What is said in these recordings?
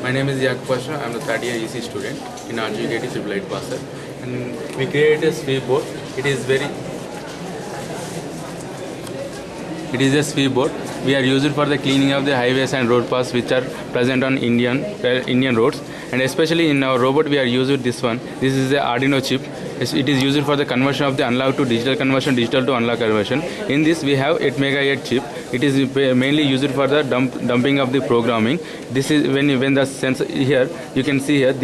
My name is Yak Pasha. I am the third year EC student in RGKT Triple Eight Passer, and we created a sweep board. It is a sweep board. We are used for the cleaning of the highways and road paths which are present on Indian roads, and especially in our robot we are using this one. This is the Arduino chip. It is used for the conversion of the analog to digital conversion, digital to analog conversion. In this we have 8 MHz chip. It is mainly used for the dumping of the programming. This is when the sensor here, you can see here,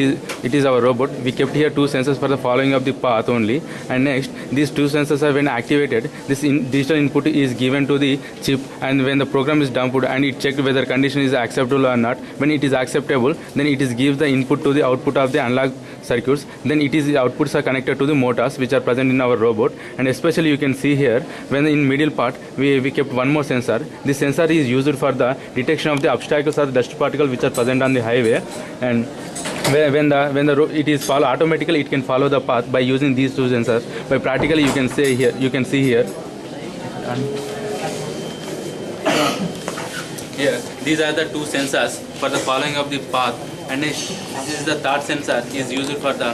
it is our robot. We kept here 2 sensors for the following of the path only, and next these 2 sensors are when activated, this digital input is given to the chip, and when the program is dumped and it checked whether condition is acceptable or not. When it is acceptable, then it is gives the input to the output of the analog circuits. Then it is the outputs are connected to the motors which are present in our robot, and especially you can see here when in middle part we kept one more sensor. This sensor is used for the detection of the obstacles or the dust particles which are present on the highway, and when it is follow automatically, it can follow the path by using these 2 sensors. By practically you can see here these are the 2 sensors for the following of the path, and this is the third sensor is used for the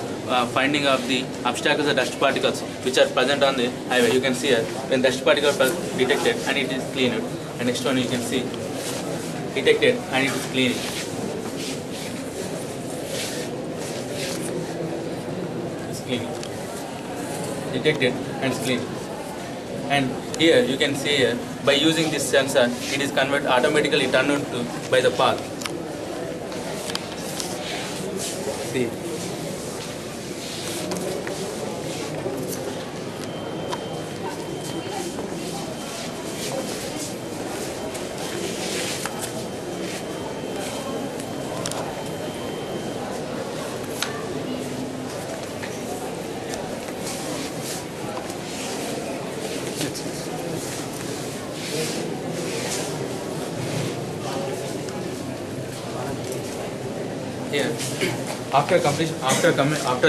finding of the obstacles or dust particles which are present on the highway. You can see here when dust particles are detected and it is cleaned, and next one you can see detected and it is cleaning. It's cleaning. Detected and it's cleaning. And here you can see here by using this sensor it is converted automatically turned on to by the path. See. Here, after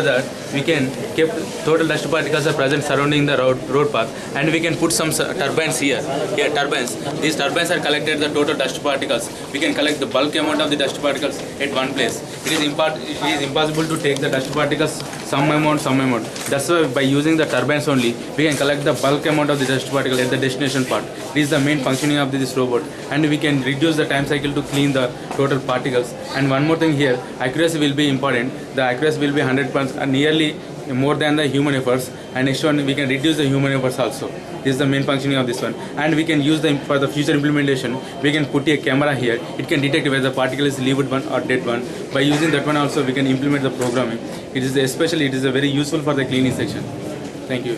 that, we can keep total dust particles are present surrounding the road path, and we can put some turbines here. Here, turbines. These turbines are collected the total dust particles. We can collect the bulk amount of the dust particles at one place. It is impossible to take the dust particles some amount. That's why by using the turbines only, we can collect the bulk amount of the dust particle at the destination part. This is the main functioning of this robot, and we can reduce the time cycle to clean the total particles. And one more thing here, accuracy will be important. The accuracy will be 100%, nearly more than the human efforts. And next one, we can reduce the human efforts also. This is the main functioning of this one, and we can use them for the future implementation. We can put a camera here. It can detect whether the particle is lived one or dead one. By using that one also, we can implement the programming. It is a very useful for the cleaning section. Thank you.